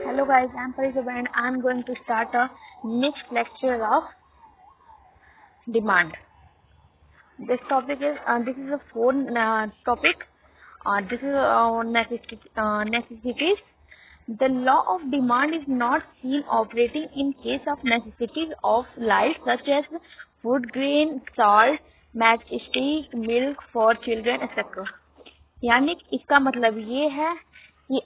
Hello guys, I'm Parisabha and I'm going to start a next lecture of demand. This topic is this is a phone topic. This is necessities. The law of demand is not seen operating in case of necessities of life such as food, grain, salt, matchstick, milk for children, etc. यानी इसका मतलब ये है कि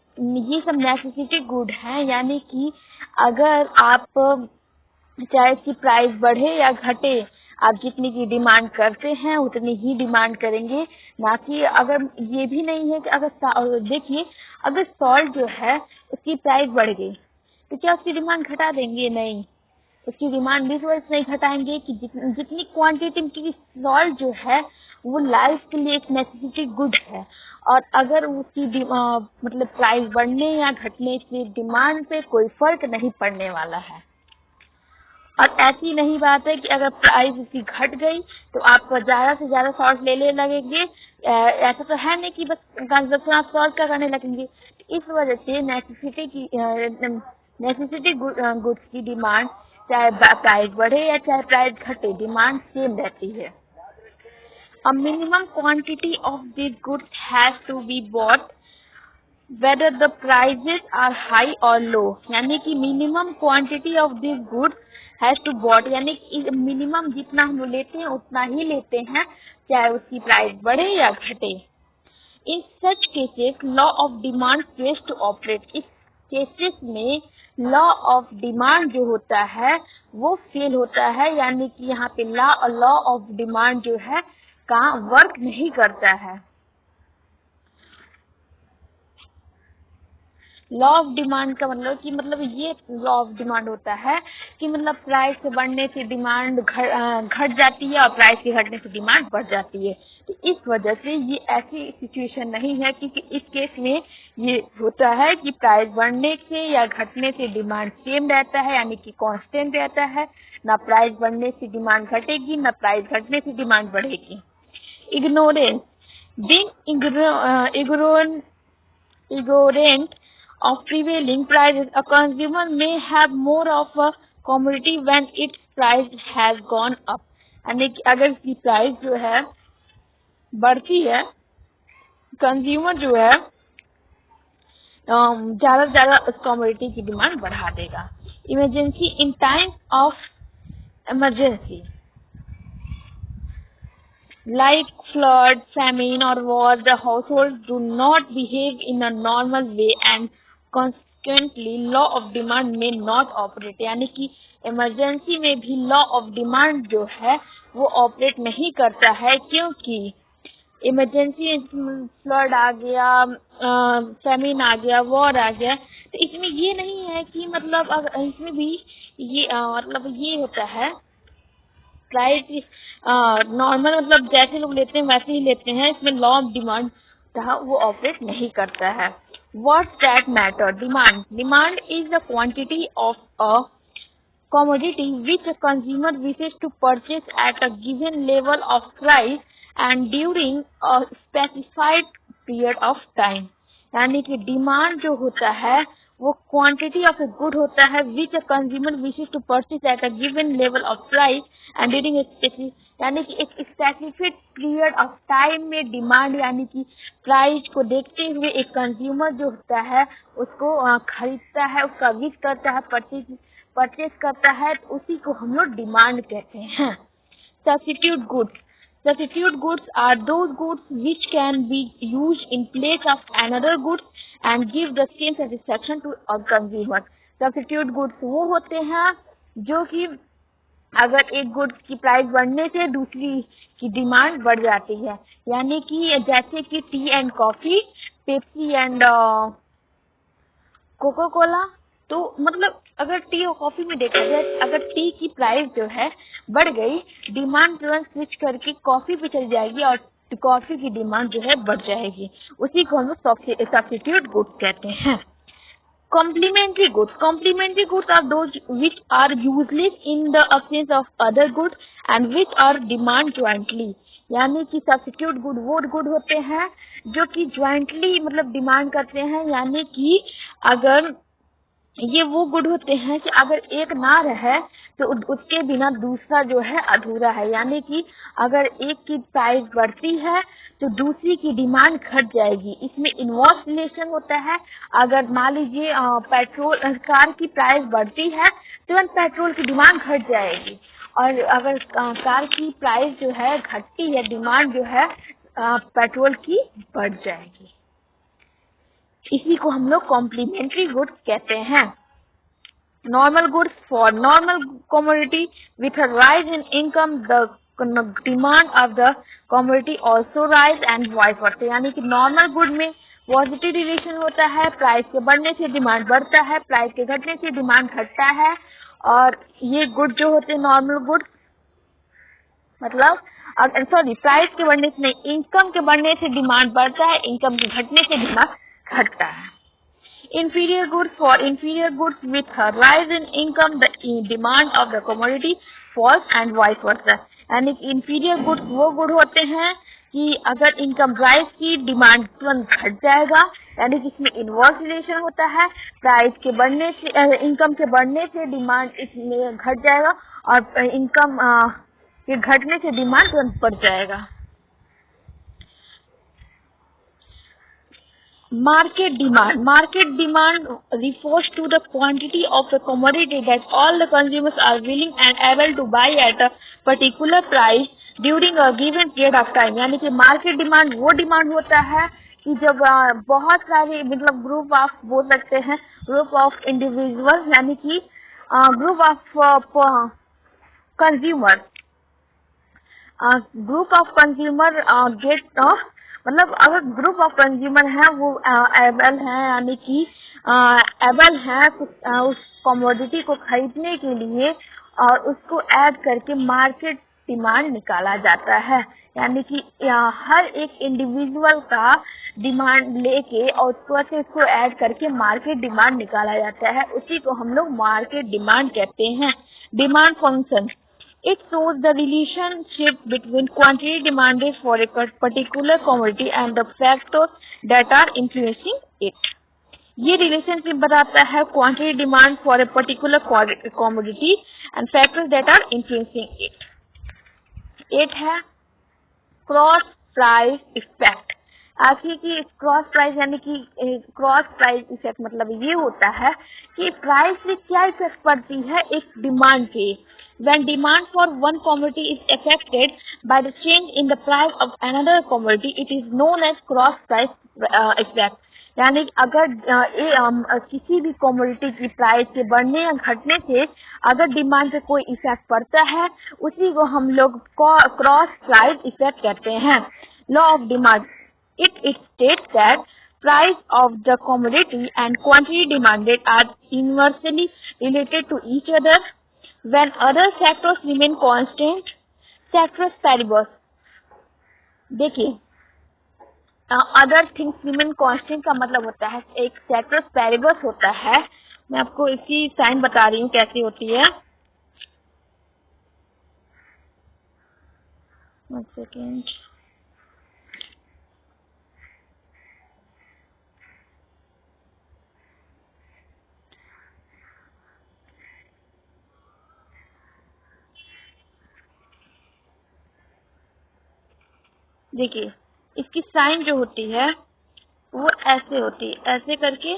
ये सब necessity good है, यानी कि अगर आप चाहे इसकी प्राइस बढ़े या घटे, आप जितनी की डिमांड करते हैं उतनी ही डिमांड करेंगे। ना कि अगर ये भी नहीं है कि अगर देखिए, अगर सॉल्ट जो है उसकी प्राइस बढ़ गई तो क्या उसकी डिमांड घटा देंगे? नहीं, उसकी डिमांड इस वजह से नहीं घटाएंगे कि जितनी क्वांटिटी की सॉल्ट जो है वो लाइफ के लिए एक नेसेसिटी गुड है, और अगर उसकी मतलब प्राइस बढ़ने या घटने से डिमांड पे कोई फर्क नहीं पड़ने वाला है। और ऐसी नहीं बात है कि अगर प्राइस उसकी घट गई तो आप ज्यादा से ज्यादा सॉल्ट ले लगेंगे। ऐसा तो है नहीं कि बस कंजप्शन आप सॉल्ट का करने लगेंगे। इस वजह से नेसेसिटी गुड्स की डिमांड चाहे प्राइस बढ़े या चाहे प्राइस घटे, डिमांड सेम रहती है। A minimum quantity of these goods has to be bought whether the prices are high or low। यानी कि minimum quantity of this goods has to bought, यानी कि मिनिमम जितना हम लेते हैं उतना ही लेते हैं, चाहे उसकी प्राइस बढ़े या घटे। In such cases law of demand fails to operate. इस केसेस में लॉ ऑफ डिमांड जो होता है वो फेल होता है, यानी कि यहाँ पे लॉ ऑफ डिमांड जो है का वर्क नहीं करता है। लॉ ऑफ डिमांड का मतलब कि ये लॉ ऑफ डिमांड होता है कि मतलब प्राइस के बढ़ने से डिमांड घट जाती है और प्राइस के घटने से डिमांड बढ़ जाती है। तो इस वजह से ये ऐसी सिचुएशन नहीं है कि इस केस में ये होता है कि प्राइस बढ़ने से या घटने से डिमांड सेम रहता है, यानी कि कांस्टेंट रहता है। ना प्राइस बढ़ने से डिमांड घटेगी, ना प्राइस घटने से डिमांड बढ़ेगी। Ignorance. Being ignorant of prevailing prices, a consumer may have more of a commodity when its price has gone up। यानी कि अगर इसकी प्राइस जो है बढ़ती है, कंज्यूमर जो है ज्यादा से ज्यादा उस कमोडिटी की डिमांड बढ़ा देगा। Emergency. In times of emergency like flood, famine or war, the households do not behave in a normal way and consequently law of demand may not operate। यानी कि इमरजेंसी में भी लॉ ऑफ डिमांड जो है वो operate नहीं करता है, क्योंकि इमरजेंसी फ्लड आ गया, फैमिन आ गया, वॉर आ गया, तो इसमें ये नहीं है कि मतलब इसमें भी ये ये होता है प्राइस नॉर्मल, मतलब जैसे लोग लेते हैं वैसे ही लेते हैं। इसमें लॉ ऑफ डिमांड वो ऑपरेट नहीं करता है। What that matter. Demand is the quantity of a commodity which a consumer wishes to purchase at a given level of price and during a specified period of time। यानी कि demand जो होता है वो quantity of A good होता है which a consumer wishes to purchase at a given level of price and during यानी कि एक स्पेसिफिक पीरियड ऑफ टाइम में डिमांड, यानी कि प्राइस को देखते हुए एक कंज्यूमर जो होता है उसको खरीदता है, उसका विश करता है, परचेज करता है, तो उसी को हम लोग डिमांड कहते हैं। Substitute goods. Substitute goods are those goods which can be used in place of another goods and give the same satisfaction to a consumer। Substitute goods वो होते हैं जो कि अगर एक गुड्स की प्राइस बढ़ने से दूसरी की डिमांड बढ़ जाती है, यानी कि जैसे कि T and coffee, Pepsi and Coca Cola. तो मतलब अगर टी और कॉफी में देखा जाए, अगर टी की प्राइस जो है बढ़ गई, डिमांड तुरंत स्विच करके कॉफी पे चली जाएगी और कॉफी की डिमांड जो है बढ़ जाएगी। उसी को हम लोग सब्स्टिट्यूट गुड्स कहते हैं। Complementary goods. Complementary goods are those which are useless in the absence of other goods and which are demand jointly. यानी कि सब्स्टिट्यूट गुड वो गुड होते हैं जो कि ज्वाइंटली मतलब डिमांड करते हैं, यानी कि अगर ये वो गुड होते हैं कि अगर एक ना रहे तो उसके बिना दूसरा जो है अधूरा है, यानी कि अगर एक की प्राइस बढ़ती है तो दूसरी की डिमांड घट जाएगी। इसमें इनवर्स रिलेशन होता है। अगर मान लीजिए पेट्रोल कार की प्राइस बढ़ती है तुरंत पेट्रोल की डिमांड घट जाएगी, और अगर कार की प्राइस जो है घटती है, डिमांड जो है पेट्रोल की बढ़ जाएगी। इसी को हम लोग कॉम्प्लीमेंट्री गुड्स कहते हैं। Normal goods, for normal commodity with a rise in income, the demand of the commodity also rise and vice versa। यानी कि नॉर्मल गुड में पॉजिटिव रिलेशन होता है, प्राइस के बढ़ने से डिमांड बढ़ता है, प्राइस के घटने से डिमांड घटता है। और ये गुड जो होते हैं नॉर्मल गुड, मतलब प्राइस के बढ़ने से नहीं, इनकम के बढ़ने से डिमांड बढ़ता है, इनकम के घटने से डिमांड घटता है। Inferior goods, for inferior goods with a rise in income, the demand of the commodity falls and vice versa। यानी कि inferior goods वो गुड होते हैं कि अगर इनकम राइज की डिमांड तुरंत घट जाएगा, यानी कि इसमें इनवर्स रिलेशन होता है। प्राइस के बढ़ने से इनकम के बढ़ने से डिमांड इसमें घट जाएगा, और इनकम के घटने से डिमांड तुरंत बढ़ जाएगा। Market demand. Market demand refers to the quantity of a commodity that all the consumers are willing and able to buy at a particular price during a given period of time। यानी कि market demand वो demand होता है कि जब बहुत सारे मतलब ग्रुप ऑफ बोल सकते हैं, ग्रुप ऑफ इंडिविजुअल, यानी कि group of consumer, group of consumer get मतलब अगर ग्रुप ऑफ कंज्यूमर है वो एबल है, यानी कि एबल है उस कमोडिटी को खरीदने के लिए, और उसको ऐड करके मार्केट डिमांड निकाला जाता है। यानी कि हर एक इंडिविजुअल का डिमांड लेके और उसको ऐड करके मार्केट डिमांड निकाला जाता है, उसी को हम लोग मार्केट डिमांड कहते हैं। Demand function, it shows the relationship between quantity demanded for a particular commodity and the factors that are influencing it। ये रिलेशनशिप बताता है quantity demand for a particular commodity and factors that are influencing it. Eight है cross price effect. आखिर की cross price यानी कि cross price effect मतलब ये होता है कि प्राइस से क्या इफेक्ट पड़ती है एक डिमांड के। When demand for one commodity is affected by the change in the price of another commodity, it is known as cross price effect। यानी अगर किसी भी कमोडिटी की प्राइस के बढ़ने या घटने से अगर डिमांड पे कोई इफेक्ट पड़ता है, उसी को हम लोग क्रॉस प्राइस इफेक्ट कहते हैं। Law of demand, it states that price of the commodity and quantity demanded are inversely related to each other when other factors remain constant। ceteris paribus, देखिए अदर थिंग्स रिमेन कांस्टेंट का मतलब होता है एक ceteris paribus होता है। मैं आपको इसी साइन बता रही हूँ कैसी होती है। One second। देखिए इसकी साइन जो होती है वो ऐसे होती है, ऐसे करके,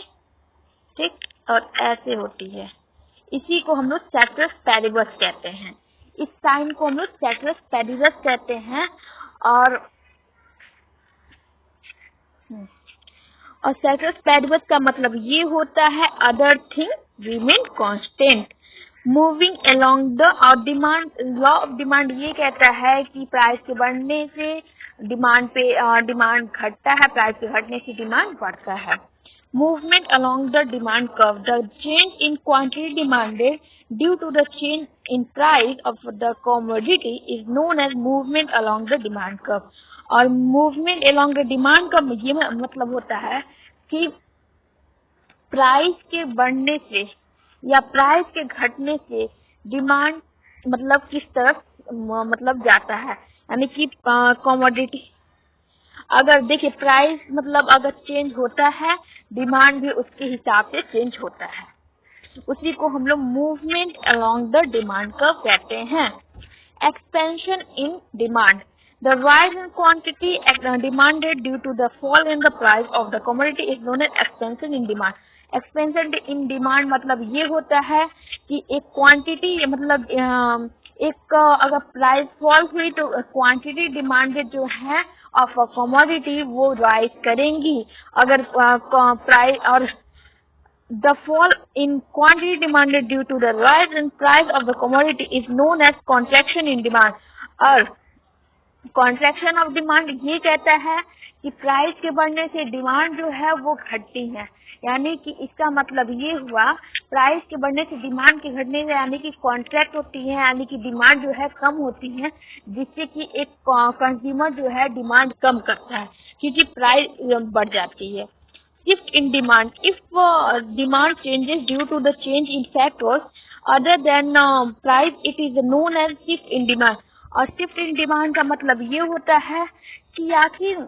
ठीक, और ऐसे होती है। इसी को हम लोग ceteris paribus कहते हैं। इस साइन को हम लोग ceteris paribus कहते हैं। और ceteris paribus का मतलब ये होता है other thing remain constant moving along the demand. Law of demand ये कहता है कि प्राइस के बढ़ने से डिमांड पे डिमांड घटता है, प्राइस के घटने से डिमांड बढ़ता है। Movement along the demand curve, the change in quantity demanded due to the change in price of the commodity is known as movement along the demand curve. और movement along the demand curve ये मतलब होता है कि price के बढ़ने से या प्राइस के घटने से डिमांड मतलब किस तरफ मतलब जाता है। यानी कि कमोडिटी अगर देखिए प्राइस मतलब अगर चेंज होता है, डिमांड भी उसके हिसाब से चेंज होता है। उसी को हम लोग movement along the demand curve कहते हैं। Expansion in demand. The rise in quantity demanded due to the fall in the price of the commodity is known as expansion in demand. Expansion in demand मतलब ये होता है कि एक quantity मतलब अगर प्राइस फॉल हुई तो क्वांटिटी डिमांडेड जो है ऑफ अ कमोडिटी वो राइज करेंगी। अगर प्राइस और the fall in quantity demanded due to the rise in price of the commodity is known as contraction in demand। और contraction of demand ये कहता है कि प्राइस के बढ़ने से डिमांड जो है वो घटती है, यानी कि इसका मतलब ये हुआ प्राइस के बढ़ने से डिमांड के घटने से यानी कि कॉन्ट्रैक्ट होती है, यानी कि डिमांड जो है कम होती है, जिससे कि एक कंज्यूमर जो है डिमांड कम करता है क्योंकि प्राइस बढ़ जाती है। Shift in demand. If demand changes due to the change in factors other than price, it is known as shift in demand। और shift in demand का मतलब ये होता है कि आखिर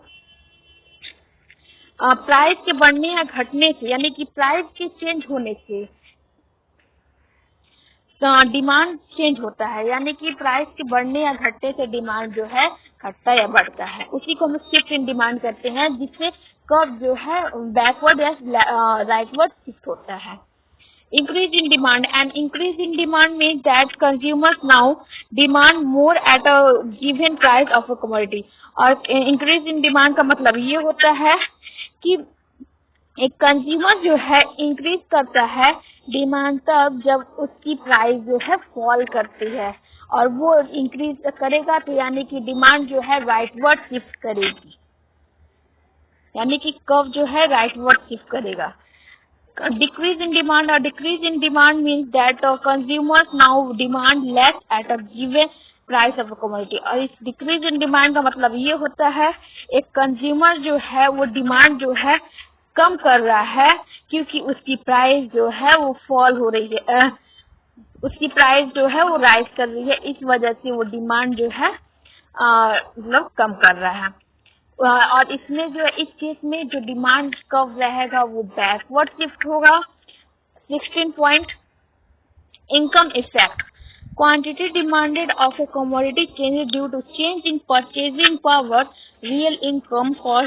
प्राइस के बढ़ने या घटने से यानी कि प्राइस के चेंज होने से डिमांड चेंज होता है, यानी कि प्राइस के बढ़ने या घटने से डिमांड जो है घटता या बढ़ता है, उसी को हम शिफ्ट इन डिमांड करते हैं, जिससे कर्व जो है बैकवर्ड या राइटवर्ड शिफ्ट होता है। Increase in demand. An increase in demand means that consumers now demand more at a given price of a commodity। और increase in demand का मतलब ये होता है कि एक कंज्यूमर जो है इंक्रीज करता है डिमांड तब जब उसकी प्राइस जो है फॉल करती है, और वो इंक्रीज करेगा तो यानी कि डिमांड जो है राइटवर्ड शिफ्ट करेगी, यानी कि कर्व जो है राइटवर्ड शिफ्ट करेगा। Decrease in demand. और decrease in demand means that consumers now demand less at a given price of a commodity. और इस डिक्रीज इन डिमांड का मतलब ये होता है एक कंज्यूमर जो है वो डिमांड जो है कम कर रहा है क्योंकि उसकी प्राइस जो है वो फॉल हो रही है, उसकी प्राइस जो है वो राइज कर रही है, इस वजह से वो डिमांड जो है मतलब कम कर रहा है। और इसमें जो इस केस में जो डिमांड कर्व रहेगा वो बैकवर्ड शिफ्ट होगा। 16 point income effect. Quantity demanded of a commodity changes due to change in purchasing power, real income, cost